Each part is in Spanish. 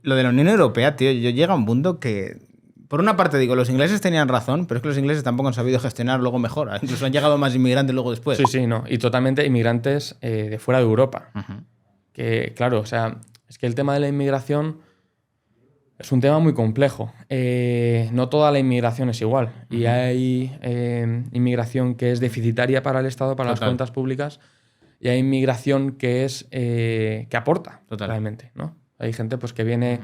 Lo de la Unión Europea, tío, yo llega a un punto que... Por una parte digo, los ingleses tenían razón, pero es que los ingleses tampoco han sabido gestionar luego mejor. Incluso han llegado más inmigrantes luego después. Sí, no. Y totalmente inmigrantes de fuera de Europa. Uh-huh. Que, claro, o sea, es que el tema de la inmigración es un tema muy complejo. No toda la inmigración es igual. Uh-huh. Y hay inmigración que es deficitaria para el Estado, para las cuentas públicas, y hay inmigración que es que aporta realmente, ¿no? Hay gente pues, que viene...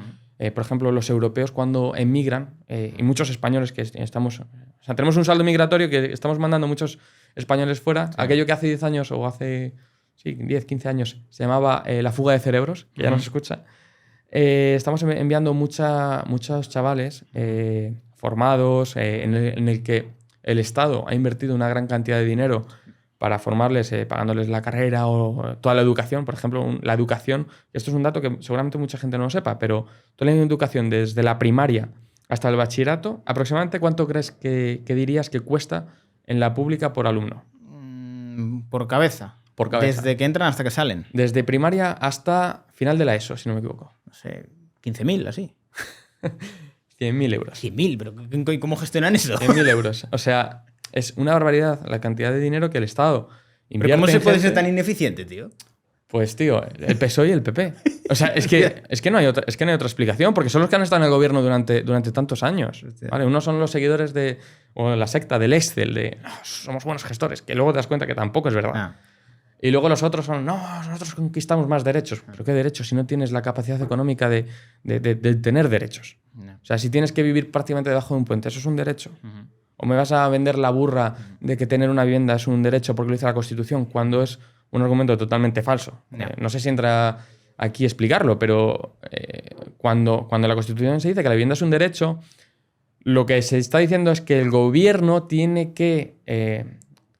por ejemplo, los europeos cuando emigran, y muchos españoles que estamos... O sea, tenemos un saldo migratorio que estamos mandando muchos españoles fuera. Sí. Aquello que hace 10 años o hace 10, 15 años se llamaba la fuga de cerebros, que ya no se escucha. Estamos enviando muchos chavales formados en el que el Estado ha invertido una gran cantidad de dinero para formarles, pagándoles la carrera o toda la educación. Por ejemplo, la educación, esto es un dato que seguramente mucha gente no lo sepa, pero toda la educación desde la primaria hasta el bachillerato, aproximadamente ¿cuánto crees que dirías que cuesta en la pública por alumno? Por cabeza. Por cabeza. Desde que entran hasta que salen. Desde primaria hasta final de la ESO, si no me equivoco. No sé, 15.000, así. 100.000 euros. 100.000, pero ¿cómo gestionan eso? 100.000 euros. O sea... Es una barbaridad la cantidad de dinero que el Estado invierte. ¿Pero cómo se puede ser tan ineficiente, tío? Pues, tío, el PSOE y el PP. O sea, es que no hay otra explicación, porque son los que han estado en el gobierno durante tantos años. ¿Vale? Unos son los seguidores o la secta del Excel, somos buenos gestores, que luego te das cuenta que tampoco es verdad. Ah. Y luego los otros son, nosotros conquistamos más derechos. ¿Pero qué derechos si no tienes la capacidad económica de tener derechos? No. O sea, si tienes que vivir prácticamente debajo de un puente, ¿eso es un derecho? Uh-huh. ¿O me vas a vender la burra de que tener una vivienda es un derecho porque lo dice la Constitución cuando es un argumento totalmente falso? No sé si entra aquí a explicarlo, pero cuando la Constitución se dice que la vivienda es un derecho, lo que se está diciendo es que el gobierno tiene que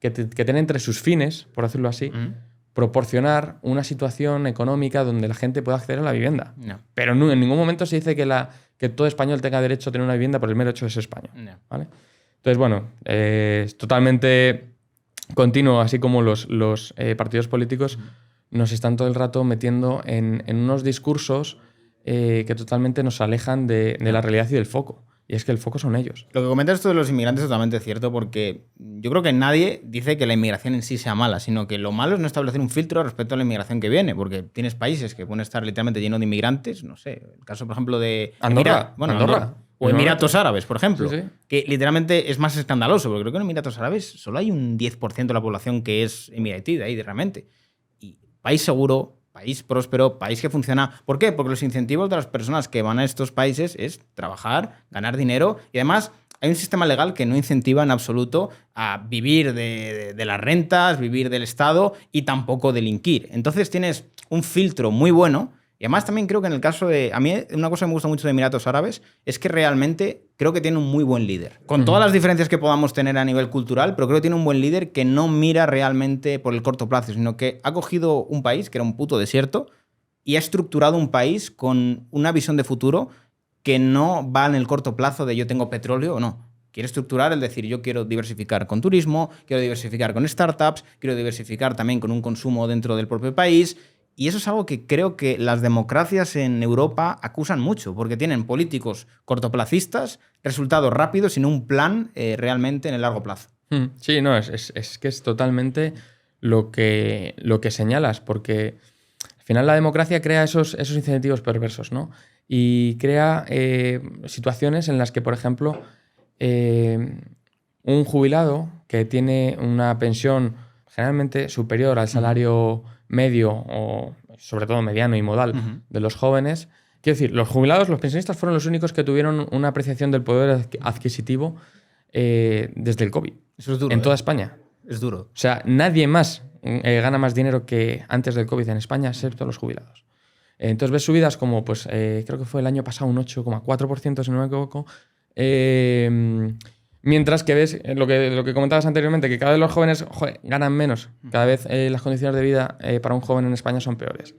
tener entre sus fines, por decirlo así, proporcionar una situación económica donde la gente pueda acceder a la vivienda. No. Pero en ningún momento se dice que todo español tenga derecho a tener una vivienda por el mero hecho de ser español. No. ¿Vale? Entonces, bueno, es totalmente continuo, así como los partidos políticos nos están todo el rato metiendo en unos discursos que totalmente nos alejan de la realidad y del foco. Y es que el foco son ellos. Lo que comentas tú de los inmigrantes es totalmente cierto, porque yo creo que nadie dice que la inmigración en sí sea mala, sino que lo malo es no establecer un filtro respecto a la inmigración que viene, porque tienes países que pueden estar literalmente llenos de inmigrantes, no sé, el caso, por ejemplo, de Andorra. Andorra. O Emiratos Árabes, por ejemplo, sí. Que literalmente es más escandaloso, porque creo que en Emiratos Árabes solo hay un 10% de la población que es emiratí de ahí, realmente. Y país seguro, país próspero, país que funciona. ¿Por qué? Porque los incentivos de las personas que van a estos países es trabajar, ganar dinero, y además hay un sistema legal que no incentiva en absoluto a vivir de las rentas, vivir del Estado y tampoco delinquir. Entonces tienes un filtro muy bueno. Y además también creo que en el caso de... A mí una cosa que me gusta mucho de Emiratos Árabes es que realmente creo que tiene un muy buen líder. Con todas las diferencias que podamos tener a nivel cultural, pero creo que tiene un buen líder que no mira realmente por el corto plazo, sino que ha cogido un país que era un puto desierto y ha estructurado un país con una visión de futuro que no va en el corto plazo de yo tengo petróleo o no. Quiere estructurar el decir yo quiero diversificar con turismo, quiero diversificar con startups, quiero diversificar también con un consumo dentro del propio país. Y eso es algo que creo que las democracias en Europa acusan mucho, porque tienen políticos cortoplacistas, resultados rápidos, sin un plan realmente en el largo plazo. Sí, no, es que es totalmente lo que señalas, porque al final la democracia crea esos incentivos perversos, ¿no? Y crea situaciones en las que, por ejemplo, un jubilado que tiene una pensión generalmente superior al salario medio o sobre todo mediano y modal de los jóvenes. Quiero decir, los jubilados, los pensionistas fueron los únicos que tuvieron una apreciación del poder adquisitivo desde el COVID. Eso es duro, en toda España. Es duro. O sea, nadie más gana más dinero que antes del COVID en España, excepto los jubilados. Entonces ves subidas como, pues, creo que fue el año pasado un 8,4%, si no me equivoco. Mientras que ves lo que comentabas anteriormente, que cada vez los jóvenes ganan menos. Cada vez las condiciones de vida para un joven en España son peores.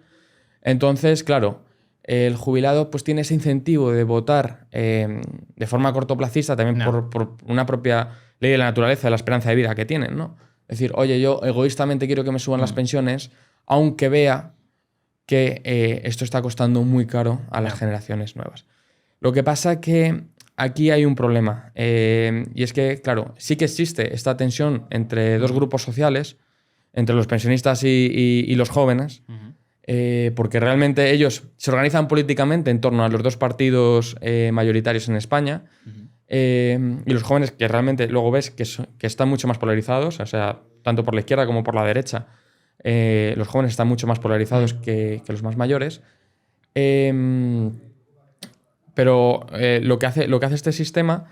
Entonces, claro, el jubilado pues tiene ese incentivo de votar de forma cortoplacista también por una propia ley de la naturaleza, de la esperanza de vida que tienen, ¿no? Es decir, oye, yo egoístamente quiero que me suban las pensiones, aunque vea que esto está costando muy caro a las generaciones nuevas. Lo que pasa que aquí hay un problema, y es que, claro, sí que existe esta tensión entre dos grupos sociales, entre los pensionistas y los jóvenes, porque realmente ellos se organizan políticamente en torno a los dos partidos mayoritarios en España, y los jóvenes, que realmente luego ves que están mucho más polarizados, o sea, tanto por la izquierda como por la derecha, los jóvenes están mucho más polarizados que los más mayores. Pero lo que hace este sistema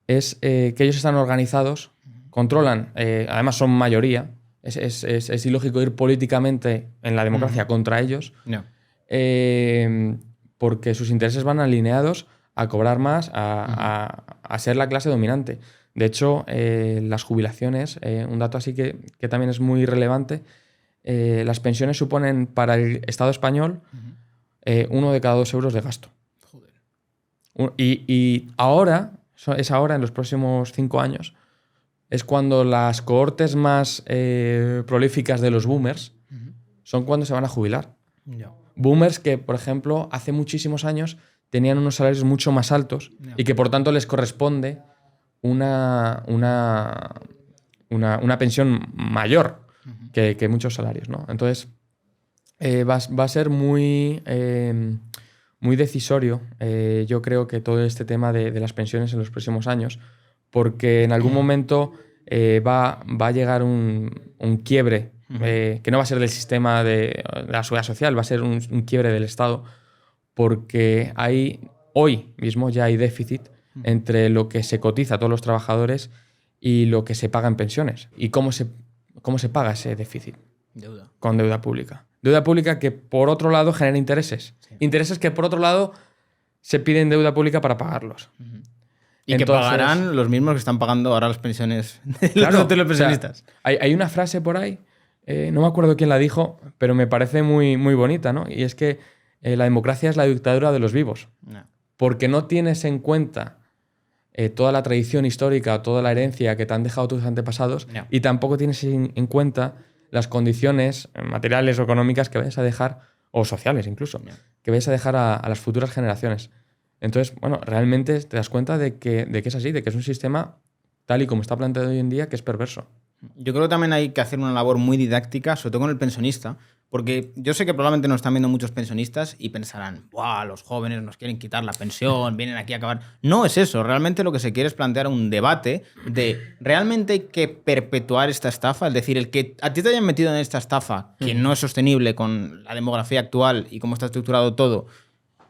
es que ellos están organizados, controlan, además son mayoría. Es ilógico ir políticamente en la democracia contra ellos, porque sus intereses van alineados a cobrar más, a ser la clase dominante. De hecho, las jubilaciones, un dato así que también es muy relevante, las pensiones suponen para el Estado español 1 de cada 2 euros de gasto. Joder. Y ahora, en los próximos 5 años, es cuando las cohortes más prolíficas de los boomers son cuando se van a jubilar. Boomers que, por ejemplo, hace muchísimos años tenían unos salarios mucho más altos y que por tanto les corresponde una pensión mayor que muchos salarios, ¿no? Entonces va a ser muy decisorio, yo creo, que todo este tema de las pensiones en los próximos años, porque en algún momento va a llegar un quiebre, que no va a ser del sistema de la seguridad social, va a ser un quiebre del Estado, porque hoy mismo ya hay déficit entre lo que se cotiza a todos los trabajadores y lo que se paga en pensiones. ¿Y cómo se paga ese déficit? Deuda. Con deuda pública. Deuda pública que, por otro lado, genera intereses. Sí. Intereses que, por otro lado, se piden deuda pública para pagarlos. Y entonces, que pagarán los mismos que están pagando ahora las pensiones de los pensionistas. O sea, hay una frase por ahí, no me acuerdo quién la dijo, pero me parece muy, muy bonita, ¿no? Y es que la democracia es la dictadura de los vivos. No. Porque no tienes en cuenta toda la tradición histórica, toda la herencia que te han dejado tus antepasados, y tampoco tienes en cuenta las condiciones materiales o económicas que vayas a dejar, o sociales incluso, que vayas a dejar a las futuras generaciones. Entonces, bueno, realmente te das cuenta de que es así, de que es un sistema tal y como está planteado hoy en día, que es perverso. Yo creo que también hay que hacer una labor muy didáctica, sobre todo con el pensionista, porque yo sé que probablemente nos están viendo muchos pensionistas y pensarán, ¡buah! Los jóvenes nos quieren quitar la pensión, vienen aquí a acabar. No es eso, realmente lo que se quiere es plantear un debate de ¿realmente hay que perpetuar esta estafa? Es decir, el que a ti te hayan metido en esta estafa, que no es sostenible con la demografía actual y cómo está estructurado todo,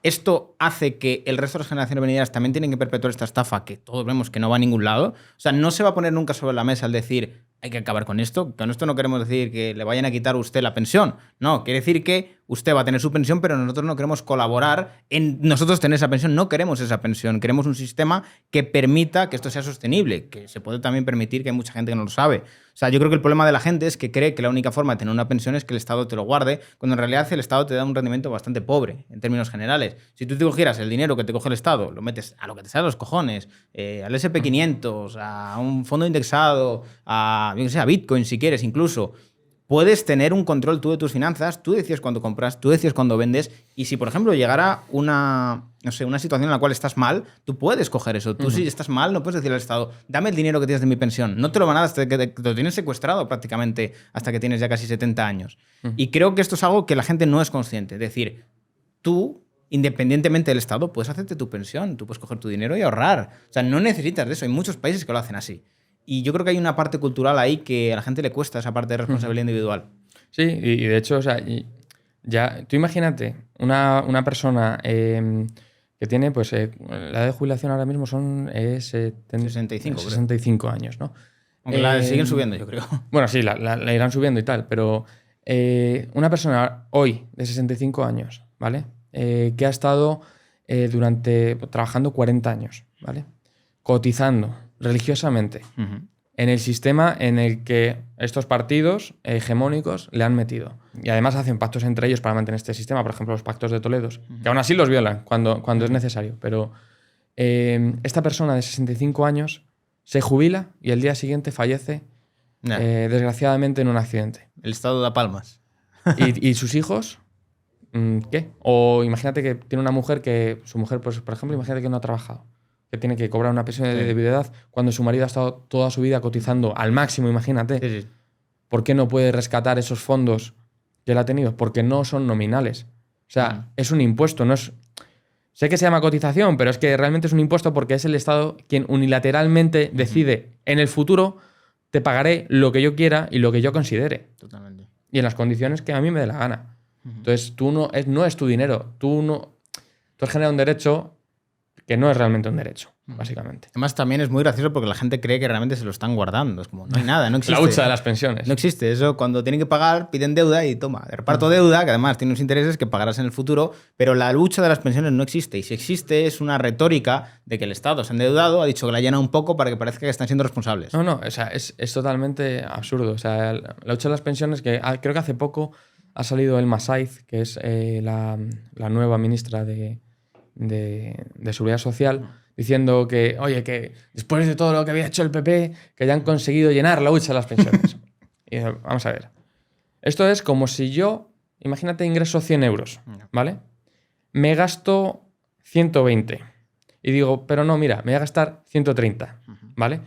¿esto hace que el resto de las generaciones venideras también tienen que perpetuar esta estafa, que todos vemos que no va a ningún lado? O sea, no se va a poner nunca sobre la mesa el decir hay que acabar con esto. Con esto no queremos decir que le vayan a quitar a usted la pensión. No, quiere decir que usted va a tener su pensión, pero nosotros no queremos colaborar en nosotros tener esa pensión. No queremos esa pensión. Queremos un sistema que permita que esto sea sostenible, que se puede también permitir, que hay mucha gente que no lo sabe. O sea, yo creo que el problema de la gente es que cree que la única forma de tener una pensión es que el Estado te lo guarde, cuando en realidad el Estado te da un rendimiento bastante pobre, en términos generales. Si tú te cogieras el dinero que te coge el Estado, lo metes a lo que te sale los cojones, al SP500, a un fondo indexado, a Bitcoin si quieres incluso, puedes tener un control tú de tus finanzas, tú decides cuándo compras, tú decides cuándo vendes, y si por ejemplo llegara una situación en la cual estás mal, tú puedes coger eso. Tú si estás mal no puedes decirle al Estado, dame el dinero que tienes de mi pensión. No te lo van a dar hasta que te lo tienes secuestrado prácticamente hasta que tienes ya casi 70 años. Y creo que esto es algo que la gente no es consciente. Es decir, tú, independientemente del Estado, puedes hacerte tu pensión, tú puedes coger tu dinero y ahorrar. O sea, no necesitas de eso. Hay muchos países que lo hacen así. Y yo creo que hay una parte cultural ahí que a la gente le cuesta, esa parte de responsabilidad individual. Sí, y de hecho, o sea, ya, tú imagínate una persona que tiene, pues, la edad de jubilación ahora mismo son 65 años, ¿no? Aunque la siguen subiendo, yo creo. Bueno, sí, la irán subiendo y tal, pero una persona hoy de 65 años, ¿vale? Que ha estado trabajando 40 años, ¿vale? Cotizando religiosamente en el sistema en el que estos partidos hegemónicos le han metido. Y además hacen pactos entre ellos para mantener este sistema, por ejemplo, los pactos de Toledo, que aún así los violan cuando es necesario. Pero esta persona de 65 años se jubila y el día siguiente fallece, desgraciadamente, en un accidente. El Estado da palmas. y sus hijos ¿qué? O imagínate que tiene una mujer que, su mujer, pues, por ejemplo, imagínate que no ha trabajado, que tiene que cobrar una pensión de viudedad cuando su marido ha estado toda su vida cotizando al máximo, imagínate. Sí. ¿Por qué no puede rescatar esos fondos que él ha tenido? Porque no son nominales. O sea, es un impuesto, no es... Sé que se llama cotización, pero es que realmente es un impuesto porque es el Estado quien unilateralmente decide, en el futuro te pagaré lo que yo quiera y lo que yo considere. Totalmente. Y en las condiciones que a mí me dé la gana. Entonces, tú no es tu dinero. Tú has generado un derecho que no es realmente un derecho, básicamente. Además, también es muy gracioso porque la gente cree que realmente se lo están guardando. Es como, no hay nada, no existe. La hucha de las pensiones. No existe. Eso, cuando tienen que pagar, piden deuda y toma. Reparto deuda, que además tiene unos intereses que pagarás en el futuro, pero la lucha de las pensiones no existe. Y si existe, es una retórica de que el Estado se ha endeudado, ha dicho que la llena un poco para que parezca que están siendo responsables. No, o sea, es totalmente absurdo. O sea, la lucha de las pensiones, que creo que hace poco ha salido Elma Saiz, que es la nueva ministra de Seguridad Social, diciendo que, oye, que después de todo lo que había hecho el PP, que ya han conseguido llenar la hucha de las pensiones. Y vamos a ver. Esto es como si yo, imagínate, ingreso 100 euros, ¿vale? Me gasto 120. Y digo, pero no, mira, me voy a gastar 130, ¿vale?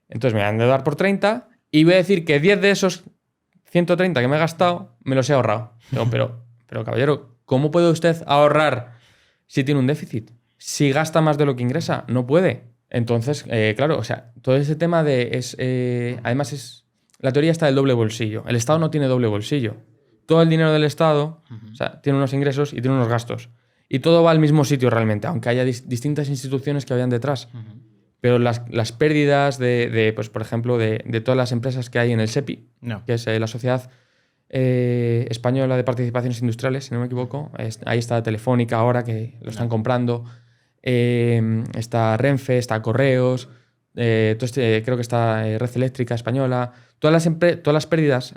Entonces me voy a endeudar por 30 y voy a decir que 10 de esos 130 que me he gastado me los he ahorrado. Digo, pero caballero, ¿cómo puede usted ahorrar si tiene un déficit? Si gasta más de lo que ingresa, no puede. Entonces, claro, o sea, todo ese tema además es... La teoría está del doble bolsillo. El Estado no tiene doble bolsillo. Todo el dinero del Estado, o sea, tiene unos ingresos y tiene unos gastos. Y todo va al mismo sitio realmente, aunque haya distintas instituciones que vayan detrás. Pero las pérdidas pues, por ejemplo, de todas las empresas que hay en el SEPI, que es la Sociedad Española de Participaciones Industriales, si no me equivoco. Ahí está Telefónica ahora, que lo están comprando. Está Renfe, está Correos, creo que está Red Eléctrica Española. Todas las pérdidas,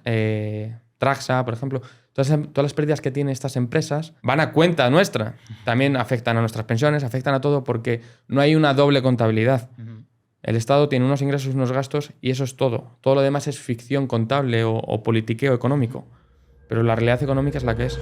Traxa, por ejemplo, todas las pérdidas que tienen estas empresas van a cuenta nuestra. También afectan a nuestras pensiones, afectan a todo porque no hay una doble contabilidad. El Estado tiene unos ingresos y unos gastos y eso es todo. Todo lo demás es ficción contable o politiqueo económico. Pero la realidad económica es la que es.